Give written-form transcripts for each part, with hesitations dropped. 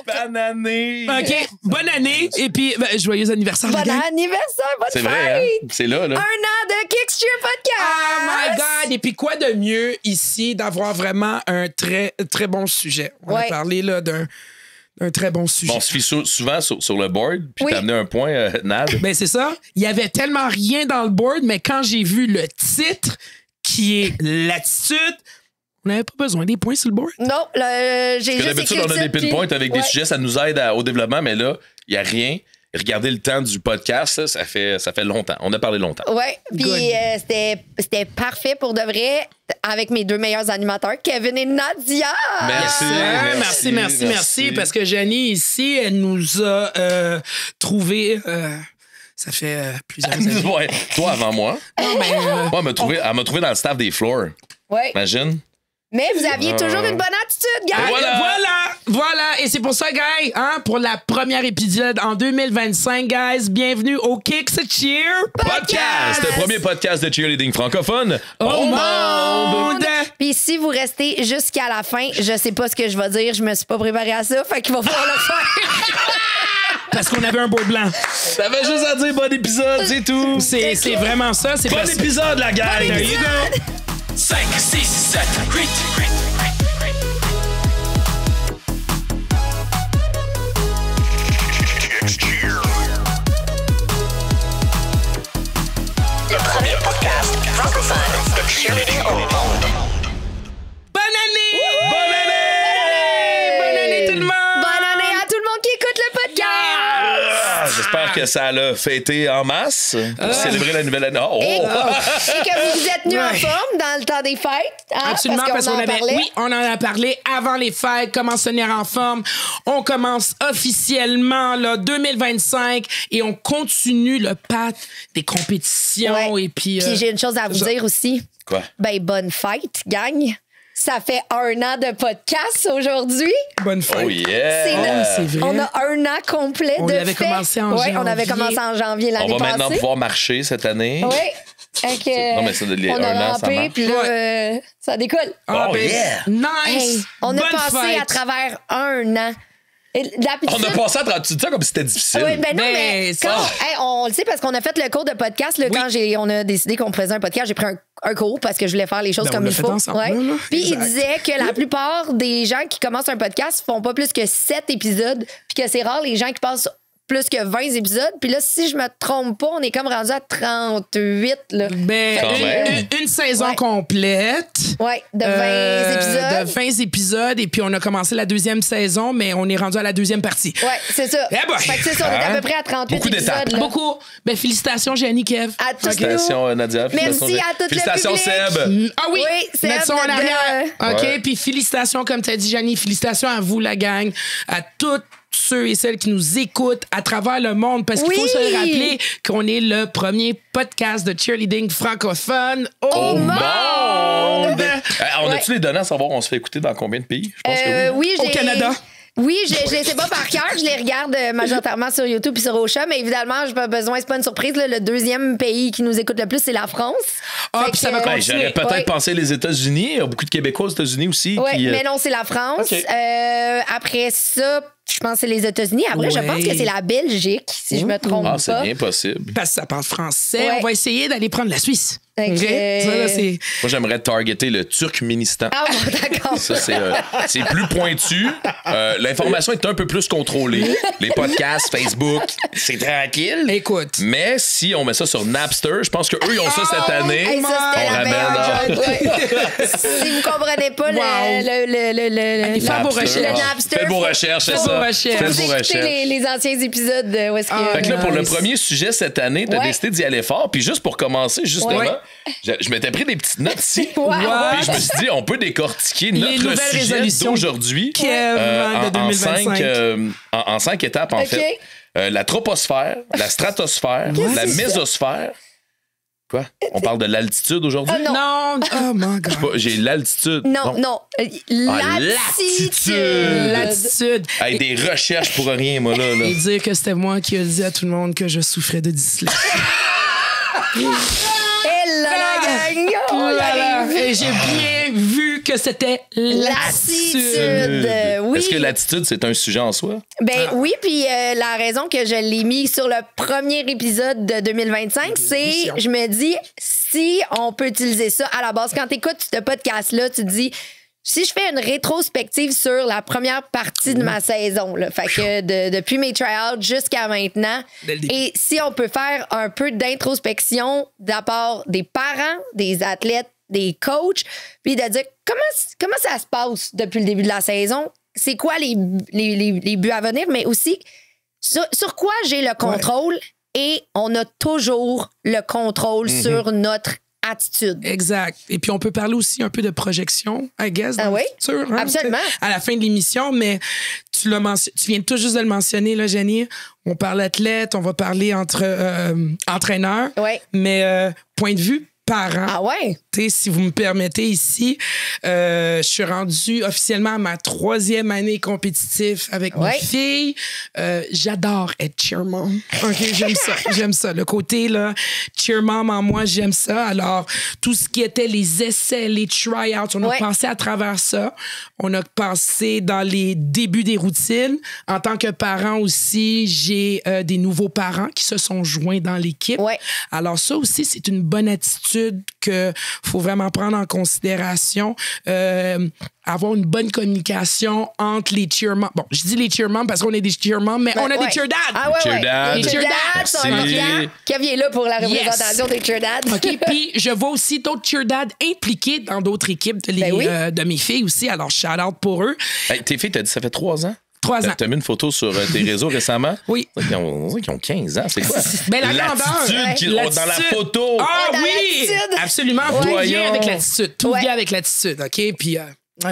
Banané. OK, bonne année et puis joyeux anniversaire. Bon la gang. anniversaire, bonne C'est fête! vrai, hein? C'est là. Un an de Kicksteer Podcast! Oh my God! Et puis quoi de mieux ici d'avoir vraiment un très, très bon sujet. On a Ouais. parlé là d'un très bon sujet. Bon, on se fie souvent sur le board, puis Oui. t'as amené un point, Nad. Ben c'est ça. Il y avait tellement rien dans le board, mais quand j'ai vu le titre qui est l'attitude, on n'avait pas besoin des points sur le board. Non, j'ai Parce que juste d'habitude, écrit on a le des titre, pinpoints avec des ouais. sujets, ça nous aide au développement, mais là, il n'y a rien. Regardez le temps du podcast, ça fait longtemps. On a parlé longtemps. Ouais, puis Good. c'était parfait pour de vrai avec mes deux meilleurs animateurs, Kevin et Nadia. Merci. Merci. Parce que Janie, ici, elle nous a trouvé. Ça fait plusieurs années. Ouais, toi avant moi. Non, mais, Moi, elle m'a trouvé dans le staff des floors. Ouais. Imagine. Mais vous aviez toujours une bonne attitude, gars. Voilà. Et c'est pour ça, guys, hein, pour la première épisode en 2025, guys, bibienvenue au Kicks Cheer Podcast! Le premier podcast de cheerleading francophone au monde! Puis si vous restez jusqu'à la fin, je sais pas ce que je vais dire, je me suis pas préparée à ça, fait qu'il va falloir le faire. Parce qu'on avait un board blanc. T'avais juste à dire bon épisode, c'est tout. C'est vraiment ça. C'est Bon parce- épisode, la gang! There you go. 5, 6, 7, 8. Le premier podcast francophone de cheerleading au monde. Bonne année! Bonne année! Bonne année, tout le monde! Bonne année à tout le monde qui écoute le podcast. J'espère que ça l'a fêté en masse pour célébrer la nouvelle année. Oh! Et que vous êtes tenus en Ouais. forme dans le temps des fêtes. Hein, Absolument, parce qu'on en avait. parlait. Oui, on en a parlé avant les fêtes, comment se tenir en forme. On commence officiellement là, 2025 et on continue le path des compétitions. Ouais. Et puis. Puis j'ai une chose à vous ça. dire aussi. Quoi? Ben, bonne fête, gang. Ça fait 1 an de podcast aujourd'hui. Bonne fête. Oh yeah! c'est vrai. On a 1 an complet On de avait fête. commencé en Ouais, on janvier. avait commencé en janvier On l'année va passée. maintenant pouvoir marcher cette année. Oui. Fait que, Non, mais ça, les on a 1 an, ça rampé, marche. puis là, ça décolle. Ah, Oh, ben, yeah. Nice. Hey, on a Bonne passé fête. à travers 1 an. Et On a passé à 30. Tu dis ça comme si c'était difficile. Oui, ben non, Ben, mais ça- quand, hey, on le sait parce qu'on a fait le cours de podcast. Là, Oui. quand on a décidé qu'on faisait un podcast, j'ai pris un cours parce que je voulais faire les choses Ben, on comme l'a il fait faut. ensemble, Ouais. là. Puis il Exact. disait que la plupart des gens qui commencent un podcast font pas plus que 7 épisodes, puis que c'est rare les gens qui passent plus que 20 épisodes. Puis là, si je me trompe pas, on est comme rendu à 38. Là. Ben, Quand même. une saison Ouais. complète. Ouais, de 20 épisodes. De 20 épisodes. Et puis, on a commencé la deuxième saison, mais on est rendu à la deuxième partie. Ouais, c'est ça. Eh boy. Fait que c'est ça, on est à peu près à 38 Beaucoup d'étapes. épisodes. là. Beaucoup. Ben, félicitations, Jenny, Kev. À tous Félicitations, nous. Nadia. Merci à tout le Félicitations, public. Seb. Ah oui, Oui, Seb, mettre ça en notre arrière. OK, Ouais. puis félicitations, comme tu as dit, Janie, félicitations à vous, la gang, à toutes ceux et celles qui nous écoutent à travers le monde, parce qu'il faut Oui. se rappeler qu'on est le premier podcast de cheerleading francophone au monde. On Ouais. a-tu les données à savoir on se fait écouter dans combien de pays? Je pense que oui. Oui, Au j'ai- Canada. Oui, je les sais pas par cœur. Je les regarde majoritairement sur YouTube et sur Ocha, mais évidemment, j'ai pas besoin, c'est pas une surprise. Là, le deuxième pays qui nous écoute le plus, c'est la France. Ah, Fait puis ça que, va Ben, continuer. j'aurais peut-être Ouais. pensé les États-Unis. Il y a beaucoup de Québécois aux États-Unis aussi. Oui, qui, mais non, c'est la France. OK. Après ça, je pense que c'est les États-Unis. Après, je Ouais. pense que c'est la Belgique, si je me trompe Ah, c'est pas. bien possible. Parce que ça parle français. Ouais. On va essayer d'aller prendre la Suisse. Fait que, OK? Ça, là, c'est... Moi, j'aimerais targeter le Turkménistan. Ah bon, d'accord. Ça, c'est plus pointu. L'information est un peu plus contrôlée. Les podcasts, Facebook, c'est tranquille. Écoute. Mais si on met ça sur Napster, je pense qu'eux, ils ont ça cette année. Hey, ça, c'était on la meilleure ramène. joke. Ouais. Si vous comprenez pas Wow. le Faites vos recherches. Le Napster. Faites vos recherches, c'est Faites vos ça. recherches. Faites Vous vos écoutez recherches. les anciens épisodes de où est-ce que... Fait que là, pour le Nice. premier sujet cette année, t'as Ouais. décidé d'y aller fort. Puis juste pour commencer, justement, Ouais. je m'étais pris des petites notes ici. Wow. Puis je me suis dit, on peut décortiquer notre nouvelles sujet résolutions d'aujourd'hui Kev de 2025. en 5 étapes, en OK. fait. La troposphère, la stratosphère, la que c'est ça? mésosphère. Quoi? On parle de l'altitude aujourd'hui? Ah, non. Non. Oh, my God. J'ai l'altitude. Non. latitude. L'attitude. Hey, des recherches pour rien, moi, là. Et dire que c'était moi qui ai dit à tout le monde que je souffrais de dyslexie. Et là, la gang! Oh, il Voilà. arrive. Et j'ai bien vu que c'était l'attitude. Oui. Est-ce que l'attitude, c'est un sujet en soi? Ben oui, puis la raison que je l'ai mis sur le premier épisode de 2025, c'est, je me dis, si on peut utiliser ça à la base, quand tu écoutes ce podcast-là, tu te dis, si je fais une rétrospective sur la première partie de ma saison, là, fait que depuis mes tryouts jusqu'à maintenant, et si on peut faire un peu d'introspection de la part des parents, des athlètes, des coachs, puis de dire comment ça se passe depuis le début de la saison, c'est quoi les buts à venir, mais aussi sur quoi j'ai le contrôle, et on a toujours le contrôle sur notre attitude. Exact. Et puis, on peut parler aussi un peu de projection, I guess, dans le futur. Hein, absolument. À la fin de l'émission, mais tu viens tout juste de le mentionner, là, Jenny. On parle athlète, on va parler entre entraîneurs. Ouais. Mais point de vue parents. Ah ouais? Si vous me permettez ici, je suis rendue officiellement à ma 3e année compétitive avec ma fille. J'adore être cheermom. OK, j'aime ça. Le côté, là, cheermom en moi, j'aime ça. Alors, tout ce qui était les essais, les tryouts, on a passé à travers ça. On a passé dans les débuts des routines. En tant que parent aussi, j'ai des nouveaux parents qui se sont joints dans l'équipe. Ouais. Alors, ça aussi, c'est une bonne attitude que faut vraiment prendre en considération. Avoir une bonne communication entre les cheermoms. Bon, je dis les cheermoms parce qu'on est des cheermoms, mais on a des cheerdads. Ah ouais, Cheerdad. Les cheerdads sont là. Kev est là pour la représentation des cheerdads. OK, puis je vois aussi d'autres cheerdads impliqués dans d'autres équipes de mes filles aussi. Alors, shout-out pour eux. Hey, tes filles, t'as dit ça fait 3 ans? 3 ans. T'as mis une photo sur tes réseaux récemment? Oui. On dirait qu'ils ont 15 ans. C'est quoi? Ben, la grandeur. Dans la photo. Ah dans oui! l'attitude. Absolument. Tout vient avec l'attitude. Tout vient avec l'attitude. OK? Puis...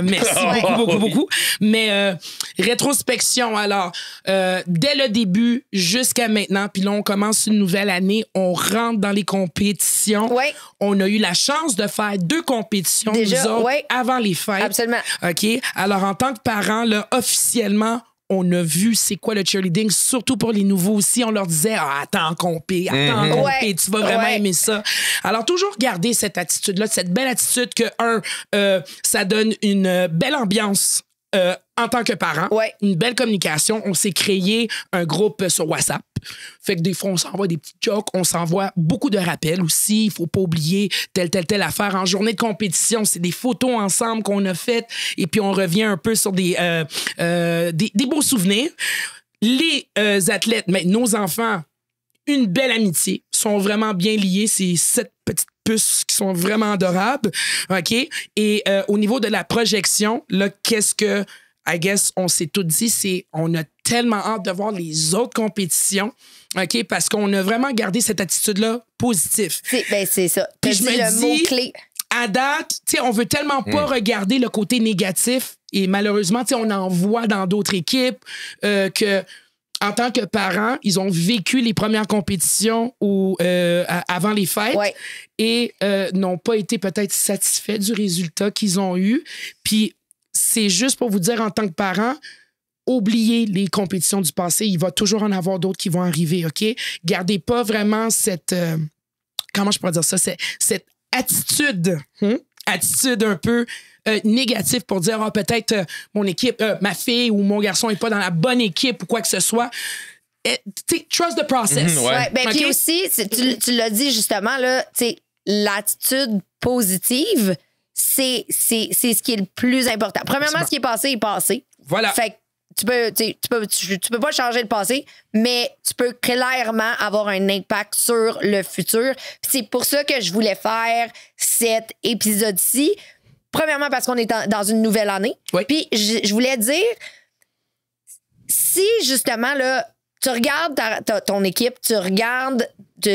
merci beaucoup. Mais rétrospection, alors, dès le début jusqu'à maintenant, puis là, on commence une nouvelle année, on rentre dans les compétitions. Ouais. On a eu la chance de faire 2 compétitions, déjà, nous autres, avant les fêtes. Absolument. OK? Alors, en tant que parent, là, officiellement, on a vu c'est quoi le cheerleading, surtout pour les nouveaux aussi. On leur disait, attends, compé, tu vas vraiment aimer ça. Alors, toujours garder cette attitude-là, cette belle attitude que, ça donne une belle ambiance en tant que parent, une belle communication. On s'est créé un groupe sur WhatsApp. Fait que des fois, on s'envoie des petits jokes, on s'envoie beaucoup de rappels aussi. Il faut pas oublier telle affaire. En journée de compétition, c'est des photos ensemble qu'on a faites et puis on revient un peu sur des beaux souvenirs. Les athlètes, mais nos enfants, une belle amitié, sont vraiment bien liés. C'est 7 petites puces qui sont vraiment adorables. OK? Et au niveau de la projection, là, qu'est-ce que, I guess, on s'est tout dit, c'est on a tellement hâte de voir les autres compétitions, OK? Parce qu'on a vraiment gardé cette attitude-là positive. C'est ça. Puis je me le dis, mot-clé. à date, on veut tellement pas regarder le côté négatif et malheureusement, on en voit dans d'autres équipes que en tant que parents, ils ont vécu les premières compétitions avant les fêtes et n'ont pas été peut-être satisfaits du résultat qu'ils ont eu. Puis c'est juste pour vous dire, en tant que parents, oubliez les compétitions du passé. Il va toujours en avoir d'autres qui vont arriver, OK? Gardez pas vraiment cette... comment je pourrais dire ça? Cette attitude, attitude un peu négative pour dire, peut-être mon équipe, ma fille ou mon garçon n'est pas dans la bonne équipe ou quoi que ce soit. Trust the process. Puis aussi, tu l'as dit justement, là, l'attitude positive, c'est ce qui est le plus important. Premièrement, ce qui est passé est passé. Voilà. Fait que tu peux pas changer le passé, mais tu peux clairement avoir un impact sur le futur. Puis c'est pour ça que je voulais faire cet épisode-ci. Premièrement, parce qu'on est dans une nouvelle année. Puis je voulais dire, si justement, là, tu regardes ton équipe, tu regardes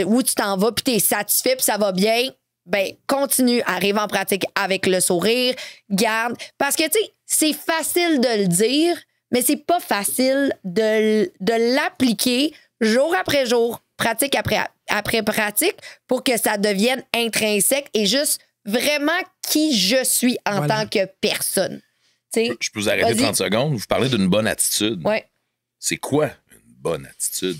où tu t'en vas, puis tu es satisfait, puis ça va bien, ben continue, arrive en pratique avec le sourire, garde. Parce que, tu sais, c'est facile de le dire, mais c'est pas facile de l'appliquer jour après jour, pratique après pratique, pour que ça devienne intrinsèque et juste vraiment qui je suis en tant que personne. T'sais, je peux vous arrêter 30 secondes? Vous parlez d'une bonne attitude. C'est quoi une bonne attitude?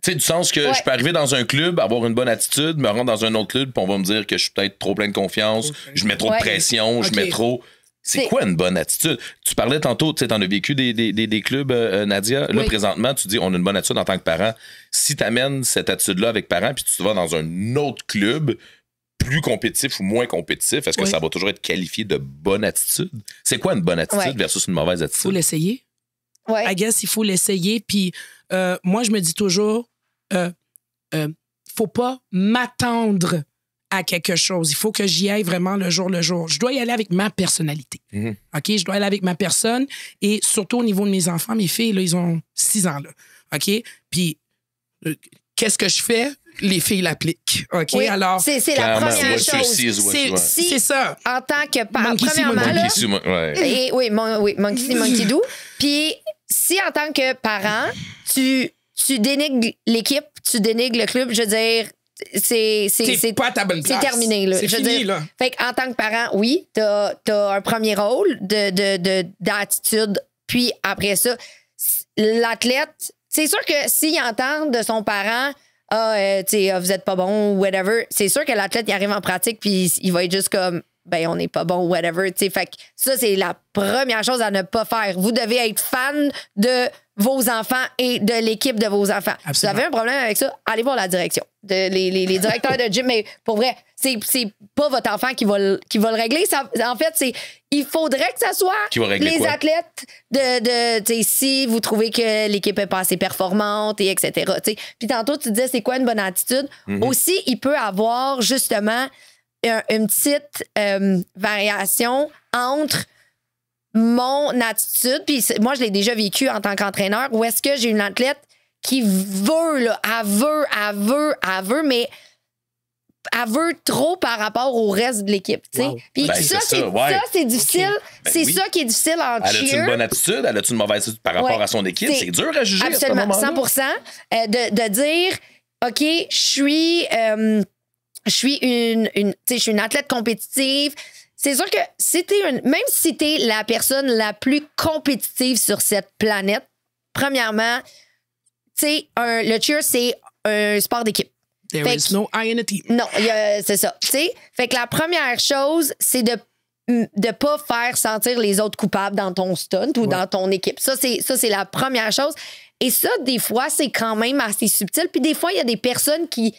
Tu sais, du sens que je peux arriver dans un club, avoir une bonne attitude, me rendre dans un autre club, puis on va me dire que je suis peut-être trop plein de confiance, je mets trop de pression, je mets trop... C'est quoi une bonne attitude? Tu parlais tantôt, tu sais, t'en as vécu des clubs, Nadia. Là, présentement, tu dis, on a une bonne attitude en tant que parent. Si t'amènes cette attitude-là avec parents, puis tu vas dans un autre club plus compétitif ou moins compétitif, est-ce que ça va toujours être qualifié de bonne attitude? C'est quoi une bonne attitude versus une mauvaise attitude? Il faut l'essayer. I guess, il faut l'essayer. Puis moi, je me dis toujours, faut pas m'attendre à quelque chose. Il faut que j'y aille vraiment le jour le jour. Je dois y aller avec ma personnalité. OK? Je dois aller avec ma personne et surtout au niveau de mes enfants, mes filles, là, ils ont 6 ans. Là. OK? Puis, qu'est-ce que je fais? Les filles l'appliquent. OK? Oui, alors, c'est la première chose. C'est ça. En tant que parent, Monkey See, Monkey Do. Puis, si en tant que parent, tu dénigres l'équipe, tu dénigres le club, je veux dire, c'est pas à ta bonne place. C'est terminé. Là. C'est fini, là. Fait qu'en tant que parent, oui, t'as un premier rôle d'attitude. Puis après ça, l'athlète, c'est sûr que s'il entend de son parent, vous êtes pas bon ou whatever, c'est sûr que l'athlète, il arrive en pratique puis il va être juste comme, ben, on n'est pas bon ou whatever. Fait que ça, c'est la première chose à ne pas faire. Vous devez être fan de vos enfants et de l'équipe de vos enfants. Absolument. Vous avez un problème avec ça, allez voir la direction. Les directeurs de gym, mais pour vrai, c'est pas votre enfant qui va le régler. Ça, en fait, il faudrait que ça soit les athlètes si vous trouvez que l'équipe est pas assez performante, et etc. Puis tantôt, tu disais, c'est quoi une bonne attitude? Aussi, il peut avoir justement une petite variation entre mon attitude, puis moi, je l'ai déjà vécu en tant qu'entraîneur, où est-ce que j'ai une athlète qui veut, là, elle veut, mais elle veut trop par rapport au reste de l'équipe. Wow. Puis ça, c'est difficile. Okay. Ça qui est difficile en cheer. Elle a-tu une bonne attitude? Elle a-tu une mauvaise attitude par rapport à son équipe? C'est dur à juger. Absolument, à ce moment-là. 100%. De dire, OK, je suis une athlète compétitive. C'est sûr que même si t'es la personne la plus compétitive sur cette planète, premièrement, le cheer, c'est un sport d'équipe. There is no I in a team. Non, c'est ça. Fait que la première chose, c'est de pas faire sentir les autres coupables dans ton stunt ou dans ton équipe. Ça, c'est la première chose. Et ça, des fois, c'est quand même assez subtil. Puis des fois, il y a des personnes qui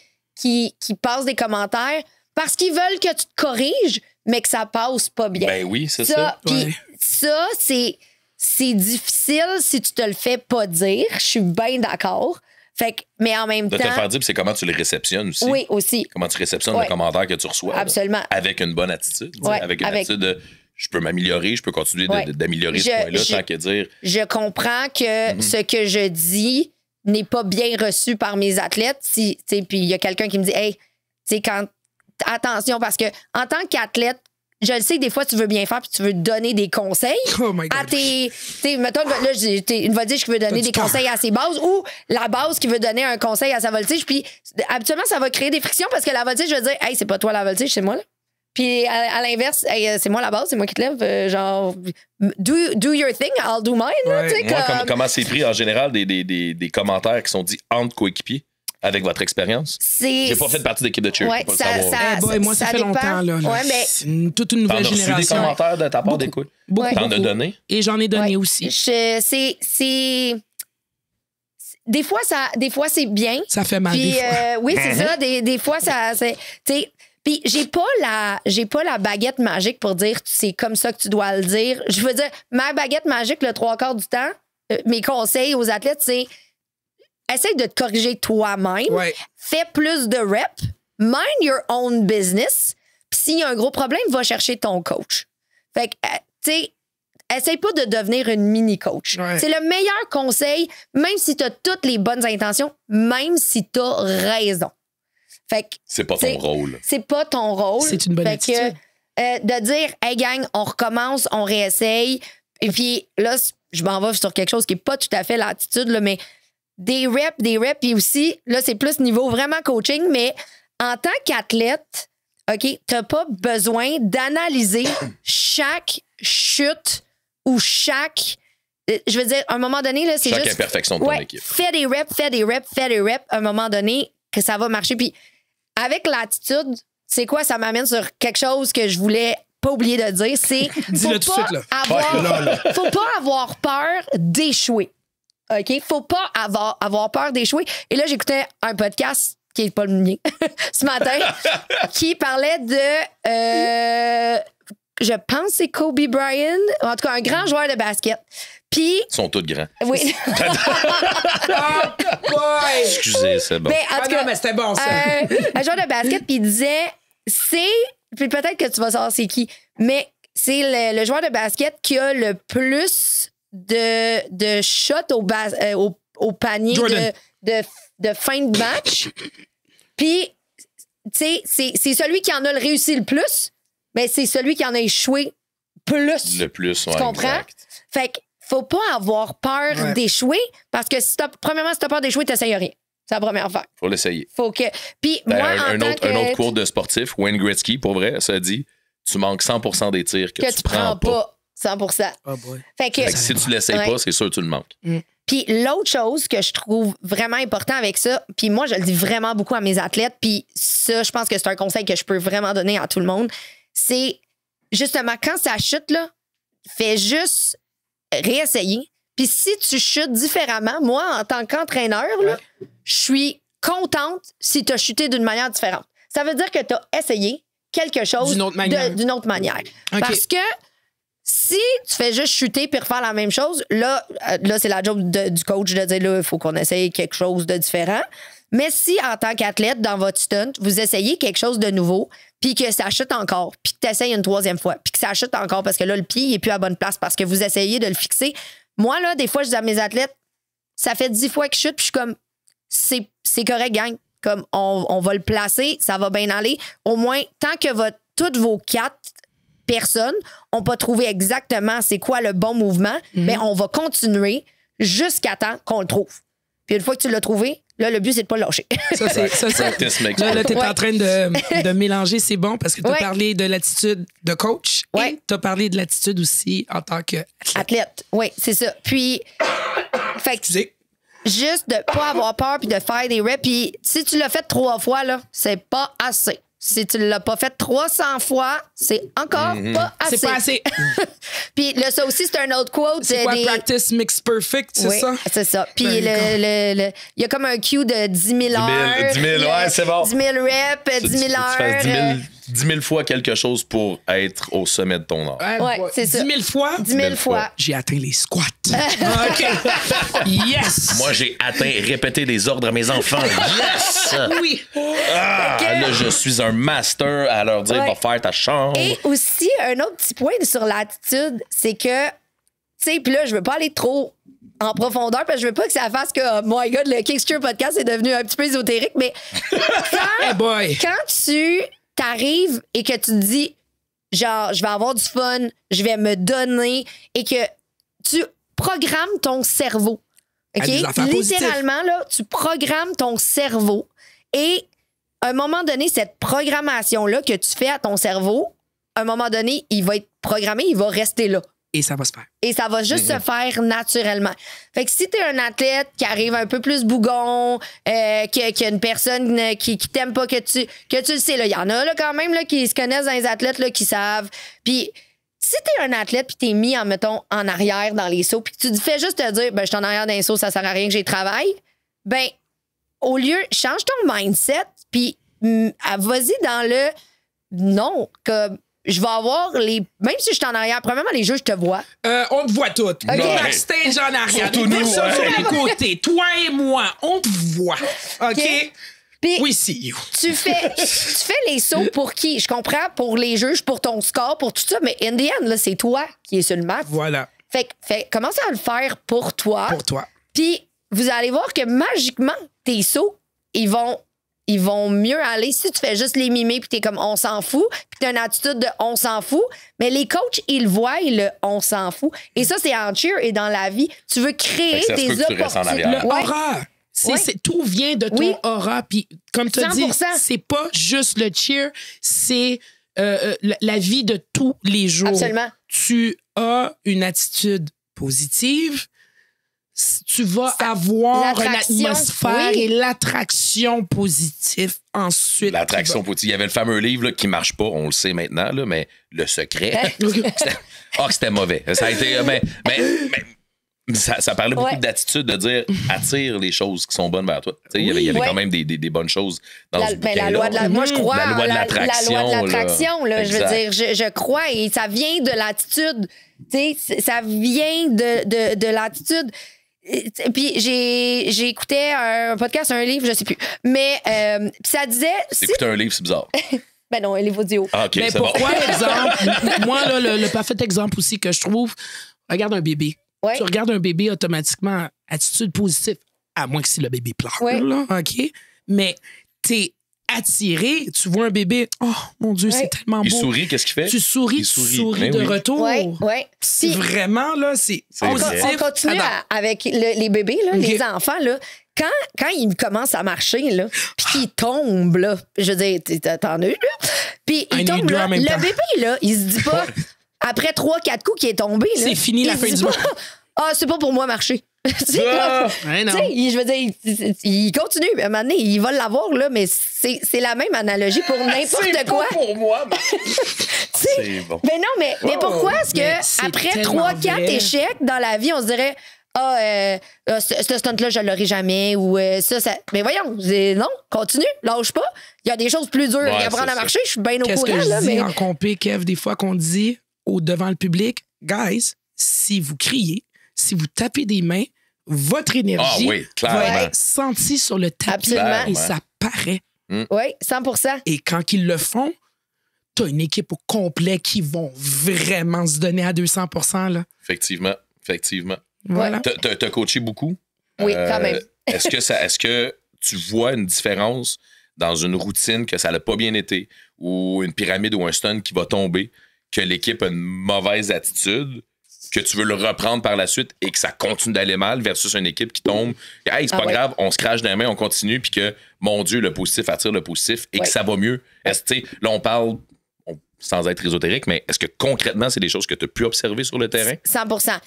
passent des commentaires parce qu'ils veulent que tu te corriges, mais que ça passe pas bien. Ben oui, c'est ça. Puis ça, c'est difficile si tu te le fais pas dire. Je suis bien d'accord. Fait que, mais en même temps. De te faire dire, c'est comment tu les réceptionnes aussi. Oui, aussi. Comment tu réceptionnes le commentaire que tu reçois. Absolument. Là, avec une bonne attitude. Avec une attitude de je peux m'améliorer, je peux continuer d'améliorer ce point-là, tant que dire. Je comprends que ce que je dis n'est pas bien reçu par mes athlètes. Puis il y a quelqu'un qui me dit, hey, attention, parce que en tant qu'athlète, je le sais que des fois, tu veux bien faire puis tu veux donner des conseils à tes. Mettons, là, une voltige qui veut donner des conseils à ses bases ou la base qui veut donner un conseil à sa voltige. Puis habituellement, ça va créer des frictions parce que la voltige va dire, hey, c'est pas toi la voltige, c'est moi, là. Puis à l'inverse, hey, c'est moi la base, c'est moi qui te lève. Genre, do your thing, I'll do mine. Là, moi, comment c'est pris en général des commentaires qui sont dits entre coéquipiers? Avec votre expérience? J'ai pas fait partie d'équipe de cheer. Ouais, moi, ça fait longtemps. Là. Ouais, mais c'est toute une nouvelle génération. T'en as reçu des commentaires de ta part d'écoute? T'en as donné? Et j'en ai donné aussi. Des fois, c'est bien. Ça fait mal, puis, des fois. Oui, c'est ça. Des fois, ça... Puis j'ai pas la baguette magique pour dire c'est comme ça que tu dois le dire. Je veux dire, ma baguette magique, le 3/4 du temps, mes conseils aux athlètes, c'est essaye de te corriger toi-même. Ouais. Fais plus de reps. Mind your own business. Puis s'il y a un gros problème, va chercher ton coach. Fait que, tu sais, essaye pas de devenir une mini-coach. Ouais. C'est le meilleur conseil, même si tu as toutes les bonnes intentions, même si tu as raison. Fait que, c'est pas ton rôle. C'est pas ton rôle. C'est une bonne attitude. De dire, hey gang, on recommence, on réessaye. Et puis là, je m'en vais sur quelque chose qui est pas tout à fait l'attitude, là, mais des reps, puis aussi, là, c'est plus niveau vraiment coaching, mais en tant qu'athlète, OK, t'as pas besoin d'analyser chaque chute ou chaque... Je veux dire, à un moment donné, là, c'est chaque juste... imperfection de ton équipe. Fais des reps, à un moment donné, que ça va marcher. Puis avec l'attitude, c'est quoi? Ça m'amène sur quelque chose que je voulais pas oublié de dire, c'est Dis-le tout de suite, là. faut pas avoir peur d'échouer. OK? Faut pas avoir peur d'échouer. Et là, j'écoutais un podcast qui est pas le mien ce matin qui parlait de je pense que c'est Kobe Bryant, en tout cas un grand joueur de basket. Puis Ils sont tous grands. oui. Excusez, c'est bon. Mais en tout cas, mais c'était bon, ça. un joueur de basket, puis il disait, puis peut-être que tu vas savoir c'est qui, mais c'est le joueur de basket qui a le plus de shots au panier de fin de match. Puis, tu sais, c'est celui qui en a réussi le plus, mais c'est celui qui en a échoué plus. Le plus, ouais, tu comprends? exact. Fait que faut pas avoir peur d'échouer, parce que premièrement, si t'as peur d'échouer, t'essayes rien. C'est la première affaire. Faut l'essayer. Faut que. Puis moi, un autre cours de sportif, Wayne Gretzky, pour vrai, ça dit tu manques 100% des tirs que tu prends pas. 100%. Oh boy. Fait que Si tu l'essayes pas, c'est sûr que tu le manques. Puis l'autre chose que je trouve vraiment important avec ça, puis moi, je le dis vraiment beaucoup à mes athlètes, puis ça, je pense que c'est un conseil que je peux vraiment donner à tout le monde, c'est justement, quand ça chute, là, fais juste réessayer. Puis si tu chutes différemment, moi, en tant qu'entraîneur, là, je suis contente si tu as chuté d'une manière différente. Ça veut dire que tu as essayé quelque chose D'une autre manière. Okay. Parce que si tu fais juste chuter puis refaire la même chose, là c'est la job du coach de dire là, il faut qu'on essaye quelque chose de différent. Mais si, en tant qu'athlète, dans votre stunt, vous essayez quelque chose de nouveau, puis que ça chute encore, puis que tu essayes une troisième fois, puis que ça chute encore parce que là, le pied il est plus à bonne place parce que vous essayez de le fixer. Moi, là, des fois, je dis à mes athlètes, ça fait 10 fois que je chute, puis je suis comme, c'est correct, gang. Comme, on va le placer, ça va bien aller. Au moins, tant que toutes vos 4 personnes n'ont pas trouvé exactement c'est quoi le bon mouvement, ben on va continuer jusqu'à temps qu'on le trouve. Puis une fois que tu l'as trouvé, là, le but, c'est de pas le lâcher. Là, tu es en train de mélanger, c'est bon, parce que tu as parlé de l'attitude de coach et tu as parlé de l'attitude aussi en tant qu'athlète. Oui, c'est ça. Puis, fait que, juste de pas avoir peur puis de faire des reps. Puis si tu l'as fait 3 fois, là, c'est pas assez. Si tu l'as pas fait 300 fois, c'est encore pas assez. C'est pas assez. Puis là, ça aussi, c'est un autre quote. C'est quoi, practice makes perfect, c'est ça? c'est ça. Puis il y a comme un cue de 10 000 heures. 10 000, ouais, c'est bon. 10 000 reps, 10 000 heures. Tu fasses 10 000 fois quelque chose pour être au sommet de ton art. Ouais, c'est ça. 10 000 fois? 10 000 fois. J'ai atteint les squats. OK. Yes! Moi, j'ai répété des ordres à mes enfants. Yes! Oui. Là, je suis un master à leur dire, va faire ta chambre. Et aussi, un autre petit point sur l'attitude, c'est que, tu sais, puis là, je veux pas aller trop en profondeur parce que je veux pas que ça fasse que, oh my God, le Kickster Podcast est devenu un petit peu ésotérique, mais quand tu t'arrives et que tu te dis, genre, je vais avoir du fun, je vais me donner, et que tu programmes ton cerveau. OK? Littéralement, là, tu programmes ton cerveau et à un moment donné, cette programmation-là que tu fais à ton cerveau, à un moment donné, il va être programmé, il va rester là. Et ça va se faire. Et ça va juste se faire naturellement. Fait que si t'es un athlète qui arrive un peu plus bougon, qui a une personne qui t'aime pas, que tu le sais, il y en a là, quand même là, qui se connaissent dans les athlètes là, qui savent. Puis si t'es un athlète puis t'es mis, mettons, en arrière dans les sauts, puis tu fais juste te dire, ben je suis en arrière dans les sauts, ça sert à rien que j'ai travail, ben au lieu, change ton mindset, puis vas-y dans le non, comme je vais avoir les. Même si je suis en arrière, premièrement, les jeux, je te vois. On te voit toutes. Okay. Backstage en arrière. Surtout nous, sur les côtés. Toi et moi, on te voit. OK? Puis, we see you. Tu fais les sauts pour qui? Je comprends, pour les juges, pour ton score, pour tout ça, mais in the end, là, c'est toi qui es sur le match. Voilà. Fait commence à le faire pour toi. Pour toi. Puis, vous allez voir que magiquement, tes sauts, ils vont mieux aller si tu fais juste les mimer puis t'es comme on s'en fout puis t'as une attitude de on s'en fout, mais les coachs ils le voient le on s'en fout et ça c'est en cheer et dans la vie tu veux créer des opportunités. Le aura, tout vient de ton aura puis comme tu as dit c'est pas juste le cheer, c'est la vie de tous les jours. Absolument. Tu as une attitude positive. tu vas avoir une l'attraction, atmosphère oui. et l'attraction positive ensuite. L'attraction positive. Il y avait le fameux livre là, qui marche pas, on le sait maintenant, là, mais Le Secret. C'était mauvais. Ça a été. Mais ça parlait beaucoup d'attitude, de dire attire les choses qui sont bonnes vers toi. Il y avait quand même des bonnes choses dans ce bouquin-là. Moi, je crois la loi de l'attraction. La loi de l'attraction, là, je veux Exact. dire, je crois, et ça vient de l'attitude. Ça vient de l'attitude. Puis j'écoutais un podcast, un livre, je sais plus. Mais ça disait. Écouter un livre, c'est bizarre. Ben non, un livre audio. Ah, OK, Mais c'est pourquoi, bon. exemple, moi, là, le parfait exemple aussi que je trouve, regarde un bébé. Ouais. Tu regardes un bébé automatiquement, attitude positive, à moins que si le bébé pleure, Ouais. là, OK? Mais t'es attiré, tu vois un bébé, oh mon Dieu, c'est tellement beau. Il sourit, qu'est-ce qu'il fait? Tu souris, Il tu sourit. souris Ben de oui. retour. Ouais. C'est Puis, vraiment, là, c'est on positif. continue avec les bébés, là, OK. les enfants, là. Quand ils commencent à marcher, là, puis qu'ils tombent, là, je veux dire, t'en as eu, là. Puis Un ils et tombent, deux en là, même le temps. bébé, là, il se dit pas, après 3-4 coups qu'il est tombé, là, C'est fini la il se fin dit du pas, monde. ah, c'est pas pour moi marcher. C'est Ah! comme- Ouais, non. tu sais, je veux dire, il continue. À un moment donné, il va l'avoir, là, mais c'est la même analogie pour n'importe quoi. pour moi, mais... Tu sais, C'est bon. mais non, mais pourquoi est-ce Mais que c'est après tellement 3-4 vrai. échecs dans la vie, on se dirait ce stunt-là, je l'aurai jamais, ou ça. Mais voyons, non, continue, lâche pas. Il y a des choses plus dures Ouais, à apprendre c'est à ça. marcher, je suis bien au Qu'est-ce courant, que je là, dis mais. en compé, Kev, des fois qu'on dit devant le public, guys, si vous criez, si vous tapez des mains, votre énergie Ah oui, clairement. va être sentie sur le tapis Absolument. et ça paraît. Oui, 100%. Et quand ils le font, t'as une équipe au complet qui vont vraiment se donner à 200%. Là. Effectivement. Voilà. T'as coaché beaucoup? Oui, quand même. Est-ce que tu vois une différence dans une routine que ça n'a pas bien été, ou une pyramide ou un stun qui va tomber, que l'équipe a une mauvaise attitude, que tu veux le reprendre par la suite et que ça continue d'aller mal, versus une équipe qui tombe, hey, c'est pas grave, on se crache dans les mains, on continue, puis que, mon Dieu, le positif attire le positif et que ça va mieux. Est-ce que, là, on parle, sans être ésotérique, mais est-ce que concrètement, c'est des choses que tu as pu observer sur le terrain? 100%.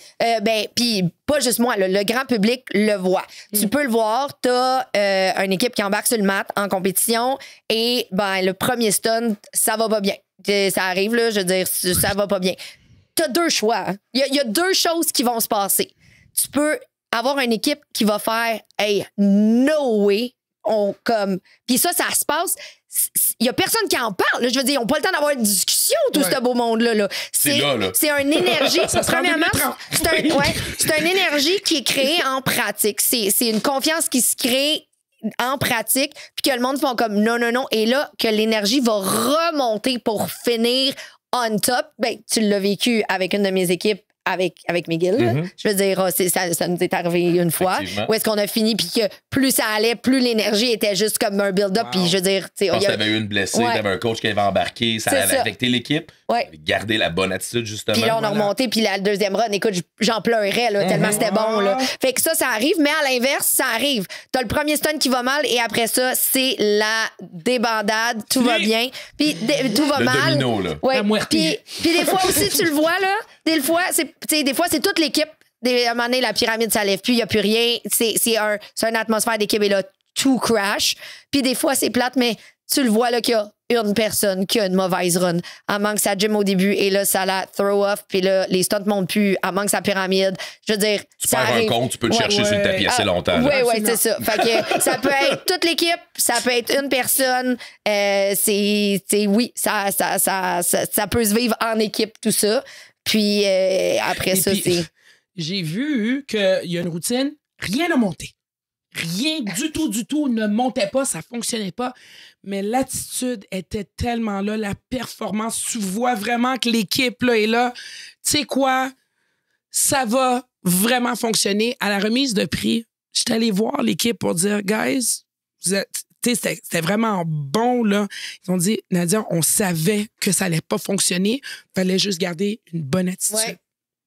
Puis pas juste moi, le grand public le voit. Tu peux le voir, t'as une équipe qui embarque sur le mat en compétition et le premier stunt, ça va pas bien. Ça arrive, là, je veux dire, ça va pas bien. T'as deux choix. Hein. Il y a deux choses qui vont se passer. Tu peux avoir une équipe qui va faire « Hey, no way! » Puis ça se passe... Il y a personne qui en parle. Là. Je veux dire, ils n'ont pas le temps d'avoir une discussion, tout ce beau monde-là. Là. C'est là. C'est une énergie. Premièrement, c'est une énergie qui est créée en pratique. C'est une confiance qui se crée en pratique, puis que le monde font comme non. Et là, que l'énergie va remonter pour finir on top. Ben, tu l'as vécu avec une de mes équipes. Avec Miguel. Mm-hmm. Je veux dire, ça nous est arrivé une fois. Où est-ce qu'on a fini, puis que plus ça allait, plus l'énergie était juste comme un build-up. Puis je veux dire, tu sais. Parce que t'avais eu une blessée, t'avais un coach qui avait embarqué, ça avait affecté l'équipe. Ouais. Garder la bonne attitude, justement. Puis là, on a remonté, puis la deuxième run, écoute, j'en pleurais, là, tellement c'était bon. Là. Fait que ça arrive, mais à l'inverse, ça arrive. T'as le premier stun qui va mal, et après ça, c'est la débandade, tout va bien. Puis tout va mal. Le domino, là. Ouais. La moitié. Puis des fois aussi, tu le vois, là, des fois, c'est toute l'équipe. À un moment donné, la pyramide, ça lève plus, il n'y a plus rien. C'est une atmosphère d'équipe, et là, tout crash. Puis des fois, c'est plate, mais tu le vois, là, qu'il y a une personne qui a une mauvaise run. Elle manque sa gym au début, et là, ça la throw off, puis là, les stunts montent plus, elle manque sa pyramide. Je veux dire, Tu ça perds un arrive. compte, tu peux le chercher sur le tapis assez longtemps. Oui, là. c'est ça. Fait que ça peut être toute l'équipe, ça peut être une personne. Oui, ça peut se vivre en équipe, tout ça. Puis après Et ça, puis, c'est. J'ai vu qu'il y a une routine, rien n'a monté. Rien du tout ne montait pas, ça fonctionnait pas. Mais l'attitude était tellement là, la performance, tu vois vraiment que l'équipe là est là. Tu sais quoi? Ça va vraiment fonctionner. À la remise de prix, j'étais allé voir l'équipe pour dire, guys, vous êtes. C'était vraiment bon, là. Ils ont dit, Nadia, on savait que ça allait pas fonctionner. Fallait juste garder une bonne attitude.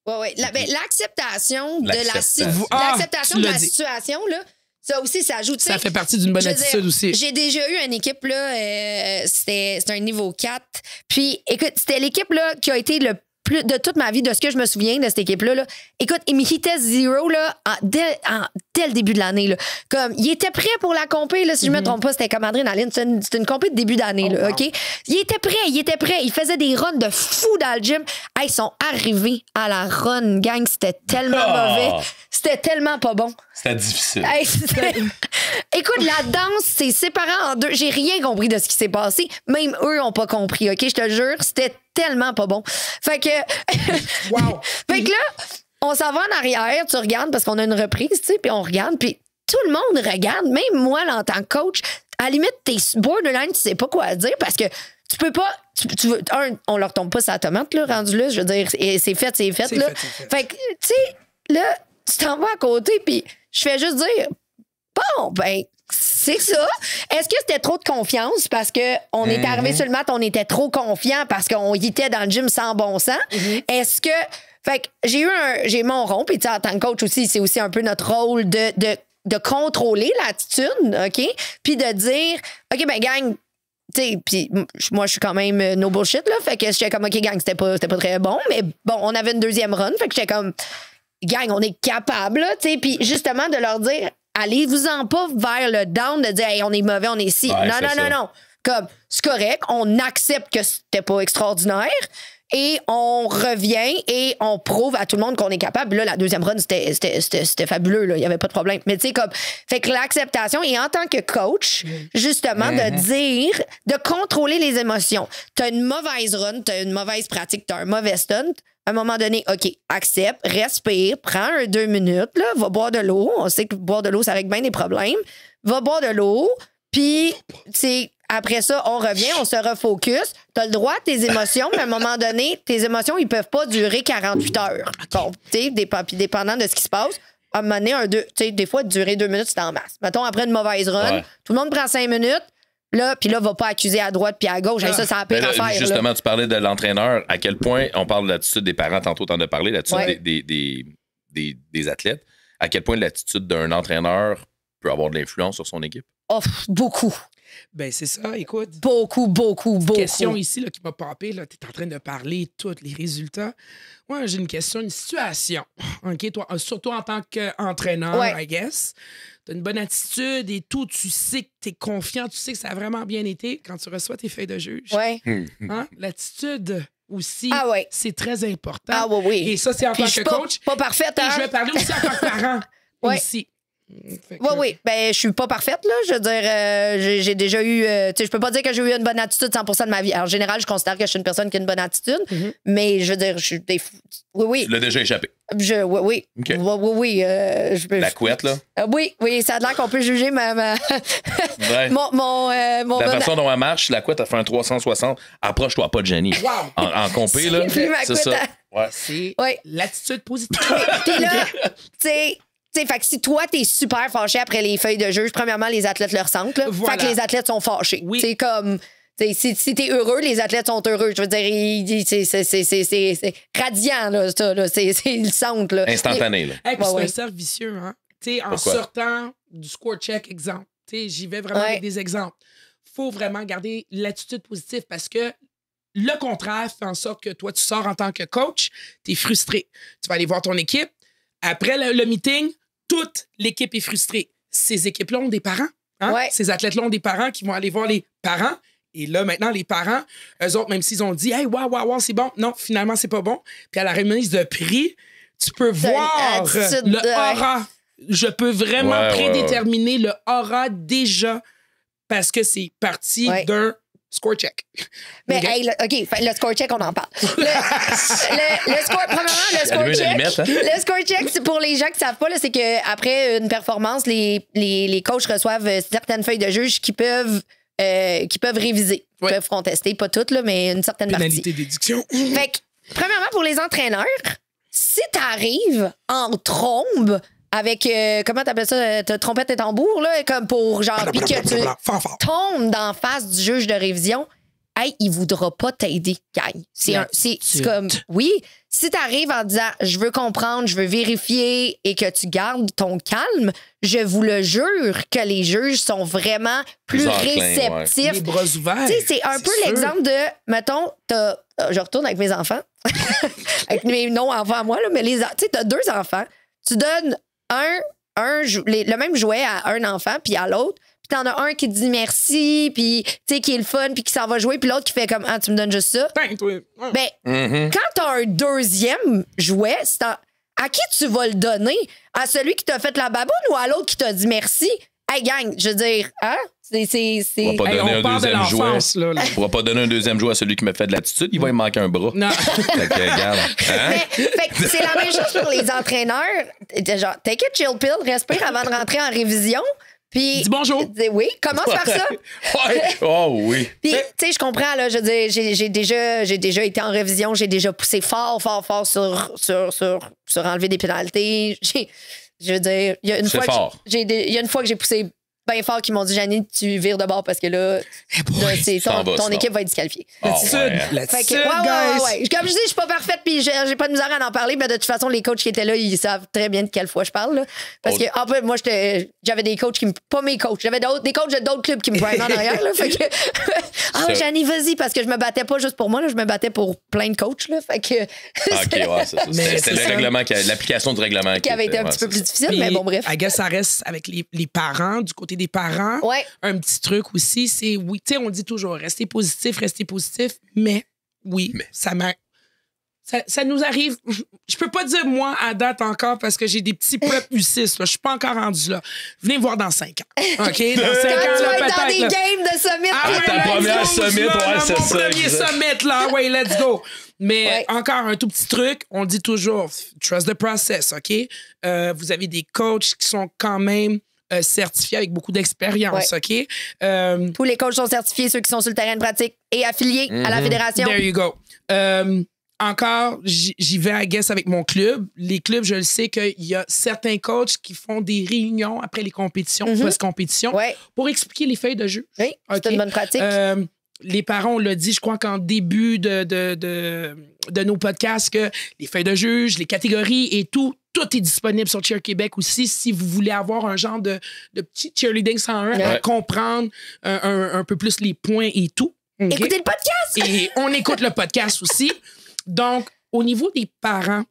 Ouais. Ouais. L'acceptation de L'acceptation. Tu l'as dit. situation, là, ça aussi, ça ajoute. Ça fait partie d'une bonne je veux attitude dire, aussi. J'ai déjà eu une équipe, là, c'était un niveau 4. Puis, écoute, c'était l'équipe là, qui a été le de toute ma vie, de ce que je me souviens de cette équipe-là. Là. Écoute, il me hitait zéro là, dès le début de l'année. Là. Comme, il était prêt pour la compé, là, si je me trompe pas, c'était comme adrénaline. C'était une compé de début d'année. Là, OK? Il était prêt. Il faisait des runs de fou dans le gym. Hey, ils sont arrivés à la run, gang. C'était tellement mauvais. C'était tellement pas bon. C'était difficile. Hey, écoute, la danse, c'est séparé en deux. J'ai rien compris de ce qui s'est passé. Même eux n'ont pas compris, OK? Je te jure, c'était tellement pas bon. Fait que... Wow. Fait que là, on s'en va en arrière, tu regardes, parce qu'on a une reprise, tu sais, puis on regarde, puis tout le monde regarde, même moi, là, en tant que coach. À la limite, t'es borderline, tu sais pas quoi dire, parce que tu peux pas... on leur tombe pas sa tomate, là, rendu là, je veux dire, c'est fait, là. Fait que, tu sais, là... Tu t'en vas à côté, puis je fais juste dire, bon, ben, c'est ça. Est-ce que c'était trop de confiance parce qu'on était arrivé sur le mat, on était trop confiant parce qu'on y était dans le gym sans bon sens? Est-ce que. Fait que j'ai mon rond, puis tu sais, en tant que coach aussi, c'est aussi un peu notre rôle de contrôler l'attitude, OK? Puis de dire, OK, ben, gang, tu sais, puis moi, je suis quand même no bullshit, là. Fait que j'étais comme, OK, gang, c'était pas très bon, mais bon, on avait une deuxième run, fait que j'étais comme. Gang, on est capable, là, tu sais, puis justement de leur dire, allez-vous-en pas vers le down, de dire, hey, on est mauvais, on est ci. Ouais, non. Comme, c'est correct, on accepte que c'était pas extraordinaire et on revient et on prouve à tout le monde qu'on est capable. Là, la deuxième run, c'était fabuleux, là, il y avait pas de problème. Mais tu sais, comme, fait que l'acceptation, et en tant que coach, justement, de dire, de contrôler les émotions. T'as une mauvaise run, t'as une mauvaise pratique, t'as un mauvais stunt. À un moment donné, OK, accepte, respire, prends 2 minutes, là, va boire de l'eau. On sait que boire de l'eau, ça règle bien des problèmes. Va boire de l'eau, puis, après ça, on revient, on se refocus. Tu as le droit à tes émotions, mais à un moment donné, tes émotions, ils peuvent pas durer 48 heures. Bon, tu sais, dépendant de ce qui se passe, à un moment donné, des fois, durer 2 minutes, c'est en masse. Mettons, après une mauvaise run, tout le monde prend 5 minutes. Là, puis là, va pas accuser à droite puis à gauche. Ça, ça a pire affaire. Justement, tu parlais de l'entraîneur. À quel point, on parle de l'attitude des parents, tantôt, t'en as parlé, l'attitude des athlètes. À quel point l'attitude d'un entraîneur peut avoir de l'influence sur son équipe? Oh, beaucoup. Ben, c'est ça, écoute. Beaucoup. Question ici là, qui m'a popé. Tu es en train de parler de tous les résultats. Moi, j'ai une question, une situation. OK, toi, surtout en tant qu'entraîneur, I guess. Tu as une bonne attitude et tout. Tu sais que tu es confiant. Tu sais que ça a vraiment bien été quand tu reçois tes feuilles de juge. Oui. Hein? L'attitude aussi, c'est très important. Ah oui. Et ça, c'est en tant que coach. Pas parfaite, hein? Et je vais parler aussi en tant que parent. Aussi. Oui. Ben, je suis pas parfaite, là. Je veux dire, j'ai déjà eu. Tu sais, je peux pas dire que j'ai eu une bonne attitude 100% de ma vie. Alors, en général, je considère que je suis une personne qui a une bonne attitude, mais je veux dire, je suis des. Oui. Tu l'as déjà échappé. Oui. Okay. Oui. La couette, là? Oui, ça a l'air qu'on peut juger ma la façon dont elle marche, la couette, elle fait un 360. Approche-toi pas de Jenny. Wow. En compé, là. C'est ça. C'est l'attitude positive. Puis là, tu sais, fait que si toi, t'es super fâché après les feuilles de juge, premièrement, les athlètes le ressentent. Là. Voilà. Fait que les athlètes sont fâchés. Oui. C'est comme. Si t'es heureux, les athlètes sont heureux. Je veux dire, c'est radiant, là, ça. Là. Ils le sentent. Là. Instantané, là. Hey, c'est un cercle vicieux, hein? T'sais, en sortant du score check, exemple. J'y vais vraiment avec des exemples. Faut vraiment garder l'attitude positive parce que le contraire fait en sorte que toi, tu sors en tant que coach, t'es frustré. Tu vas aller voir ton équipe. Après le meeting, toute l'équipe est frustrée. Ces équipes-là ont des parents. Hein? Ces athlètes-là ont des parents qui vont aller voir les parents. Et là, maintenant, les parents, eux autres, même s'ils ont dit « Hey, wow, c'est bon », non, finalement, c'est pas bon. Puis à la remise de prix, tu peux voir le aura. Je peux vraiment prédéterminer le aura déjà parce que c'est parti d'un score check. Mais le score check, on en parle. Le score check, c'est pour les gens qui ne savent pas, c'est qu'après une performance, les coachs reçoivent certaines feuilles de juge qui peuvent réviser. Ils peuvent contester, pas toutes, là, mais une certaine pénalité partie. d'édiction. Fait que, premièrement, pour les entraîneurs, si t'arrives en trombe avec, comment t'appelles ça, trompette et tambour, là, comme pour genre, puis que tu tombes d'en face du juge de révision, hey, il voudra pas t'aider, gang. C'est comme, oui, si t'arrives en disant, je veux comprendre, je veux vérifier et que tu gardes ton calme, je vous le jure que les juges sont vraiment plus réceptifs. Les bras ouverts. C'est un peu l'exemple de, mettons, je retourne avec mes enfants. avec mes non-enfants à moi, là, mais tu sais, t'as 2 enfants, tu donnes le même jouet à un enfant puis à l'autre, puis t'en as un qui te dit merci, puis tu sais, qui est le fun, puis qui s'en va jouer, puis l'autre qui fait comme, ah, tu me donnes juste ça. Ben, quand t'as un 2e jouet, à qui tu vas le donner? À celui qui t'a fait la baboune ou à l'autre qui t'a dit merci? Hey, gang, je veux dire, hein? On va pas donner un deuxième jouet. On pourra pas donner un 2e jouet à celui qui me fait de l'attitude. Il va lui manquer un bras. Non. Fait que, regarde. Hein? Fait que c'est la même chose pour les entraîneurs. Genre, take a chill pill, respire avant de rentrer en révision. Puis, dis bonjour. Oui, commence par ça. Ouais. Oh oui. Puis, tu sais, je comprends, là, je veux dire, j'ai déjà été en révision, j'ai déjà poussé fort sur enlever des pénalités. Je veux dire, il y a une fois que j'ai poussé bien fort qui m'ont dit, Janine, tu vires de bord parce que là, ton équipe va être disqualifiée. L'attitude, ouais. Comme je dis, je suis pas parfaite puis j'ai pas de misère à en parler, mais de toute façon, les coachs qui étaient là, ils savent très bien de quelle fois je parle. Là. Parce que, en fait, moi, j'avais des coachs pas mes coachs, j'avais des coachs d'autres clubs qui me prenaient en arrière. Là, fait que, Janine, vas-y, parce que je me battais pas juste pour moi, là, je me battais pour plein de coachs. Là, fait que, c'était l'application du règlement qui avait été un petit peu plus difficile, mais bon, bref. I guess ça reste avec les parents, du côté des parents. Ouais. Un petit truc aussi, c'est, oui, tu sais, on dit toujours, restez positif, mais oui, ça nous arrive. Je peux pas dire moi à date encore parce que j'ai des petits peuples U6. Je suis pas encore rendu là. Venez me voir dans 5 ans. OK? Dans 5 ans, tu vas être dans des games de summit. Ta première summit, ouais, c'est ça. Mon premier summit, là. Ouais, let's go. Mais encore un tout petit truc, on dit toujours, trust the process, OK? Vous avez des coachs qui sont quand même certifiés avec beaucoup d'expérience, OK? Tous les coachs sont certifiés, ceux qui sont sur le terrain de pratique et affiliés à la fédération. There you go. Encore, j'y vais, I guess, avec mon club. Les clubs, je le sais qu'il y a certains coachs qui font des réunions après les compétitions, post-compétition, pour expliquer les feuilles de jeu. Oui, c'est une bonne pratique. Les parents, on l'a dit, je crois qu'en début de nos podcasts, que les feuilles de juge, les catégories et tout est disponible sur Cheer Québec aussi si vous voulez avoir un genre de petit cheerleading 101 à comprendre un peu plus les points et tout. Okay? Écoutez le podcast! Et on écoute le podcast aussi. Donc, au niveau des parents,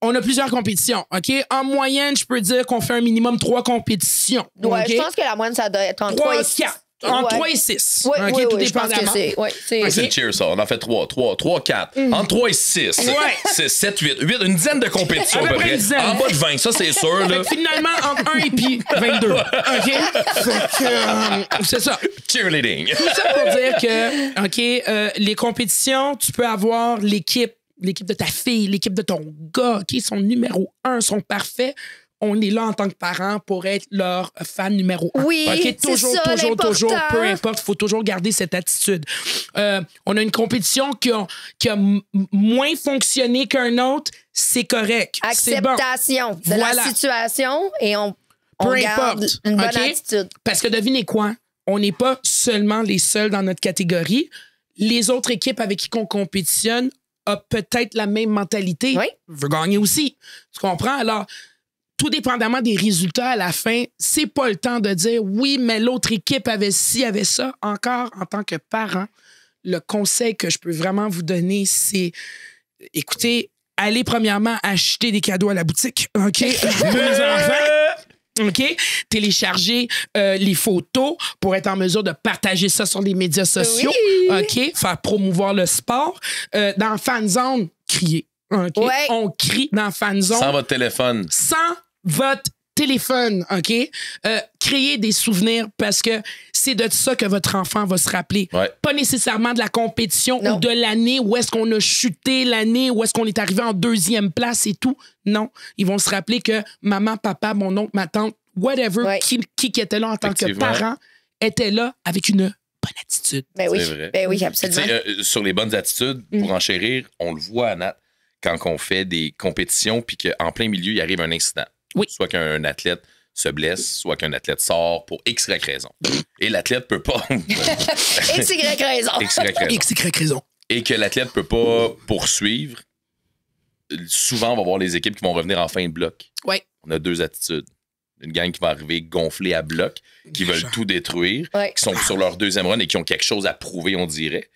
on a plusieurs compétitions, OK? En moyenne, je peux dire qu'on fait un minimum 3 compétitions. Ouais, okay? Je pense que la moyenne, ça doit être entre 3 et 6. Entre 3 et 6. Oui, okay, tout je pense que c'est... C'est le cheer, ça. On en fait 3, 4. Entre 3 et 6. C'est 7, 8. Une dizaine de compétitions, à peu près. En bas de 20, ça, c'est sûr. Là. Finalement, entre 1 et puis 22. OK? C'est ça. Cheerleading. Tout ça pour dire que, OK, les compétitions, tu peux avoir l'équipe de ta fille, l'équipe de ton gars, OK, sont numéro 1, sont parfaits. On est là en tant que parents pour être leur fan numéro 1. Oui, okay? Toujours, peu importe, il faut toujours garder cette attitude. On a une compétition qui a moins fonctionné qu'un autre, c'est correct. Acceptation de la situation et on garde une bonne attitude. Parce que devinez quoi? On n'est pas seulement les seuls dans notre catégorie. Les autres équipes avec qui on compétitionne ont peut-être la même mentalité. Oui. Veut gagner aussi. Tu comprends? Alors, tout dépendamment des résultats à la fin, c'est pas le temps de dire oui, mais l'autre équipe avait ci, avait ça. Encore, en tant que parent, le conseil que je peux vraiment vous donner, c'est écoutez, allez premièrement acheter des cadeaux à la boutique, OK? Pour les enfants. OK? Télécharger les photos pour être en mesure de partager ça sur les médias sociaux. Oui. OK? Faire promouvoir le sport. Dans la fan zone, crier. Okay? Ouais. On crie dans la fan zone. Sans votre téléphone. Sans votre téléphone, OK? Créez des souvenirs parce que c'est de ça que votre enfant va se rappeler. Ouais. Pas nécessairement de la compétition ou de l'année où est-ce qu'on a chuté, l'année où est-ce qu'on est arrivé en 2e place et tout. Non. Ils vont se rappeler que maman, papa, mon oncle, ma tante, whatever, qui était là en tant que parent, était là avec une bonne attitude. Ben oui, c'est vrai. Ben oui, absolument. Sur les bonnes attitudes, pour enchérir, on le voit, Nat, quand on fait des compétitions puis qu'en plein milieu, il arrive un incident. Oui. Soit qu'un athlète se blesse, soit qu'un athlète sort pour X raison. Et l'athlète peut pas... XY raison. Et que l'athlète peut pas poursuivre. Souvent, on va voir les équipes qui vont revenir en fin de bloc. Oui. On a 2 attitudes. Une gang qui va arriver gonflée à bloc, qui veulent tout détruire, qui sont sur leur 2e run et qui ont quelque chose à prouver, on dirait.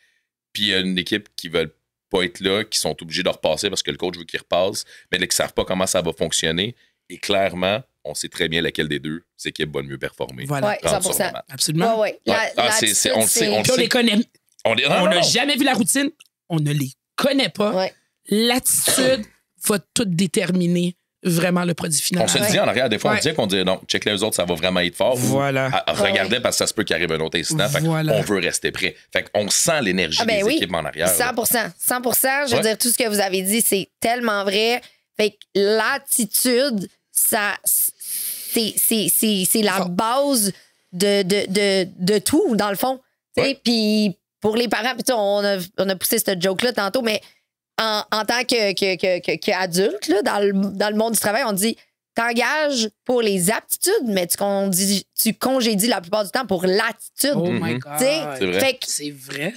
Puis il y a une équipe qui veulent pas être là, qui sont obligés de repasser parce que le coach veut qu'ils repassent, mais là, qui ne savent pas comment ça va fonctionner. Et clairement, on sait très bien laquelle des deux équipes va le mieux performer. Voilà. Ouais, 100%. Absolument. Ouais. On le sait. Puis on les connaît. On n'a jamais vu la routine. On ne les connaît pas. Ouais. L'attitude va tout déterminer vraiment le produit final. On se le dit en arrière, des fois, on dit qu'on dit non, check les autres, ça va vraiment être fort. Voilà. Regardez, parce que ça se peut qu'il arrive un autre incident. Voilà. On veut rester prêt. Fait qu'on sent l'énergie des équipes en arrière. 100%. 100%. Je veux dire, tout ce que vous avez dit, c'est tellement vrai. Fait que l'attitude, ça, c'est la base de tout, dans le fond. Puis pour les parents, on a poussé cette joke-là tantôt, mais en tant qu'adulte, là, dans le monde du travail, on dit t'engages pour les aptitudes, mais tu congédies la plupart du temps pour l'attitude. Oh my God. C'est vrai. Fait que C'est vrai.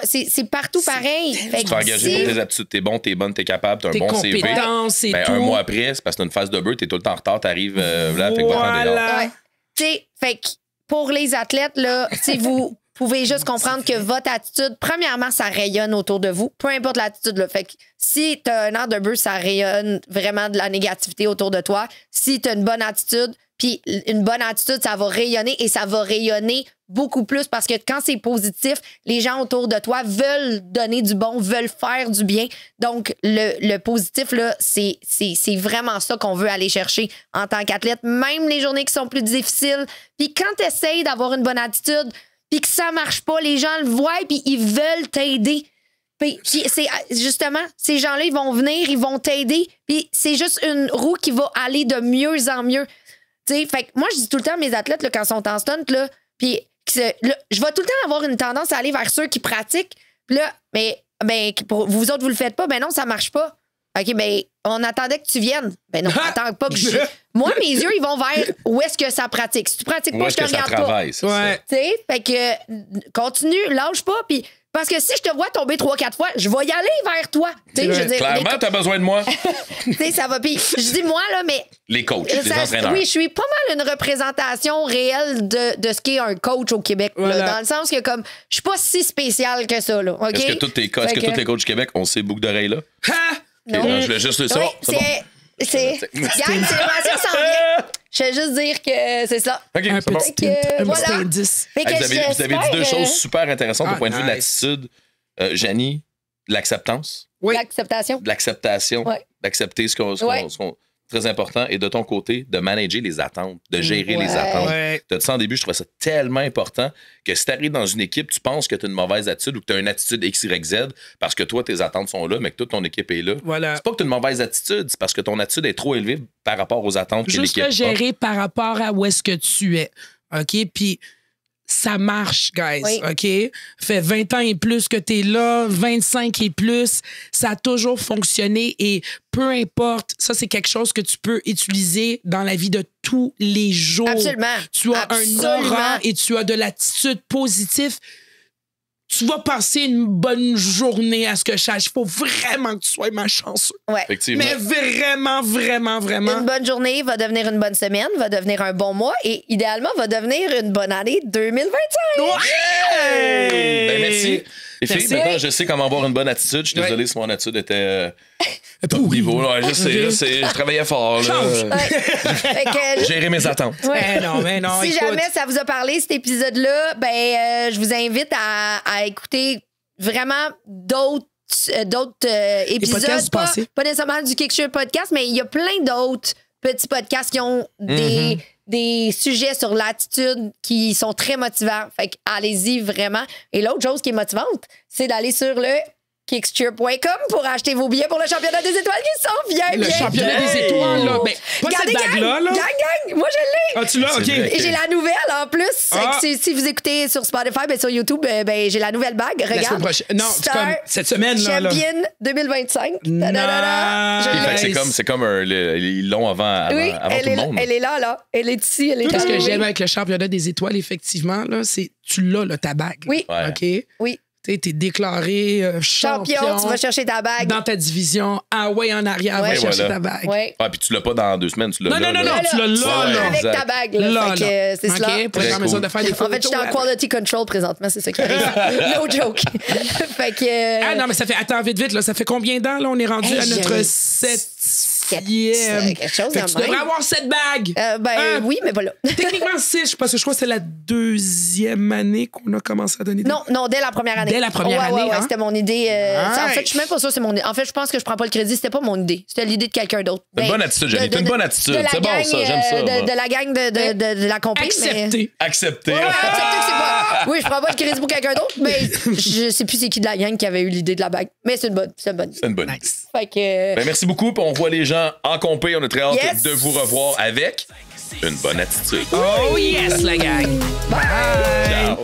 c'est partout pareil. Fait Tu que t'es engagé pour tes aptitudes, t'es bon, t'es bonne, t'es capable, t'as un Tes bon CV. compétences et tout. Un mois après, c'est parce que t'as une phase de beurre, t'es tout le temps en retard, t'arrives là, fait que va-t'en des dehors. Ouais. T'sais, fait que pour les athlètes, là, vous pouvez juste comprendre que votre attitude, premièrement, ça rayonne autour de vous, peu importe l'attitude. Là. Fait que si t'as un air de bœuf, ça rayonne vraiment de la négativité autour de toi. Si t'as une bonne attitude, puis une bonne attitude, ça va rayonner et ça va rayonner beaucoup plus parce que quand c'est positif, les gens autour de toi veulent donner du bon, veulent faire du bien. Donc, le positif, là, c'est vraiment ça qu'on veut aller chercher en tant qu'athlète, même les journées qui sont plus difficiles. Puis quand tu essaies d'avoir une bonne attitude, puis que ça marche pas, les gens le voient, puis ils veulent t'aider. Puis c'est justement, ces gens-là, ils vont venir, ils vont t'aider, puis c'est juste une roue qui va aller de mieux en mieux. T'sais, fait que moi, je dis tout le temps à mes athlètes, là, quand ils sont en stunt, là, puis je vais tout le temps avoir une tendance à aller vers ceux qui pratiquent. Puis là, mais pour vous autres, vous le faites pas, ben non, ça marche pas. OK, ben on attendait que tu viennes. Ben non, attends pas que je... Moi, mes yeux, ils vont vers où est-ce que ça pratique. Si tu pratiques pas, je te regarde pas. C'est ça. Tu sais, fait que continue, lâche pas, puis parce que si je te vois tomber 3-4 fois, je vais y aller vers toi. Tu sais, je veux dire, clairement, t'as besoin de moi. Tu sais, ça va. Puis je dis moi, là, mais. Les coachs, les entraîneurs. Oui, je suis pas mal une représentation réelle de ce qu'est un coach au Québec. Voilà. Là, dans le sens que, comme, je suis pas si spéciale que ça, là. OK? Est-ce que tous les coachs du Québec ont ces boucles d'oreilles là? Non. Non, je voulais juste le savoir. Oui, c'est. Gang, c'est s'en vient. Je vais juste dire que c'est ça. OK, Un c'est bon. petit hint, un voilà. petit indice. Fait que Vous avez dit deux choses j'espère, super intéressantes au point de vue de nice. l'attitude. Janie, l'acceptance, Oui. l'acceptation. l'acceptation, Ouais. d'accepter ce qu'on très important, et de ton côté, de manager les attentes, de gérer les Ouais. attentes. Ouais. Tu as dit ça en début, je trouvais ça tellement important que si tu arrives dans une équipe, tu penses que tu as une mauvaise attitude ou que tu as une attitude X, Y, Z parce que toi, tes attentes sont là, mais que toute ton équipe est là. Voilà. C'est pas que tu as une mauvaise attitude, c'est parce que ton attitude est trop élevée par rapport aux attentes que Juste l'équipe le a. gérer par rapport à où est-ce que tu es. OK? Puis ça marche, guys. Oui. OK? Fait 20 ans et plus que tu es là, 25 et plus, ça a toujours fonctionné et peu importe, ça, c'est quelque chose que tu peux utiliser dans la vie de tous les jours. Absolument. Tu as Absolument. un aura et tu as de l'attitude positive. Tu vas passer une bonne journée à ce que je sache. Il faut vraiment que tu sois malchanceux. Ouais. Effectivement. Mais vraiment, vraiment, vraiment. Une bonne journée va devenir une bonne semaine, va devenir un bon mois et idéalement va devenir une bonne année 2025. Hey! Ben, merci. Les filles, Merci. maintenant, je sais comment avoir une bonne attitude. Je suis désolé si mon attitude était top Pourri. niveau. Ouais, je sais. Je travaillais fort. Là. Change. Fait que, Gérer mes attentes. ouais. Mais non, Si écoute. jamais ça vous a parlé, cet épisode-là, je vous invite à écouter vraiment d'autres épisodes. podcasts du passé. Pas nécessairement du Kickshare Podcast, mais il y a plein d'autres petits podcasts qui ont des sujets sur l'attitude qui sont très motivants. Fait que allez-y vraiment. Et l'autre chose qui est motivante, c'est d'aller sur le kickshare.com pour acheter vos billets pour le championnat des étoiles qui s'en vient. Le championnat des étoiles, là. Ben, pas Regardez, cette bague-là, là. gang, moi je l'ai. Ah, tu l'as? C'est OK. vrai. Et j'ai la nouvelle en plus. Ah. Fait que si vous écoutez sur Spotify, sur YouTube, j'ai la nouvelle bague. La Regarde. semaine prochaine. Non, c'est Star comme cette semaine, là. Champion 2025. Ta-da-da-da. Je Fait l'ai. que c'est comme ils l'ont avant Oui, tout le monde. elle est là. Elle est ici, elle est Tout là. ce que Oui. j'aime avec le championnat des étoiles, effectivement, là, c'est tu l'as, là, ta bague. Oui. Ouais. OK? Oui. T'es déclaré champion. Tu vas chercher ta bague. Dans ta division. Ah ouais, en arrière, Ouais. va chercher Voilà. ta bague. Ouais. Ah, puis tu l'as pas dans 2 semaines, tu l'as Non, là. non, là. tu l'as là, là. Avec exact. ta bague. Là, Là, fait là. que c'est OK, cela. pour être en Très mesure cool. de faire des En photos. fait, je suis en quality control présentement, c'est ça qui arrive. No joke. Fait que. Ah non, mais ça fait... Attends, vite, là. Ça fait combien d'ans, là? On est rendu Hey, à notre j'ai- 7e. quelque chose Fait que de tu devrais même. avoir 7 bagues. Oui, mais pas là. Techniquement 6, parce que je crois que c'est la 2e année qu'on a commencé à donner des... Non, dès la première année. Dès la première année, Ouais, hein? c'était mon idée. En Nice. fait, je suis même pas sûre que c'est mon idée. En fait, je pense que je prends pas le crédit. C'était pas mon idée. C'était l'idée de quelqu'un d'autre. T'as une bonne attitude, Jenny. T'as une bonne attitude. C'est bon, ça. J'aime ça. moi. De la gang de la compagnie. Accepté. Accepter. Ouais, accepter que c'est pas. Oui, je prends pas le crédit pour quelqu'un d'autre, mais je sais plus c'est qui de la gang qui avait eu l'idée de la bague. Mais c'est une bonne. C'est une bonne idée. Nice. Fait que. Ben, merci beaucoup. Puis on voit les gens en compé. On a très hâte Yes. de vous revoir avec une bonne attitude. Oh yes, la gang. Bye. Ciao.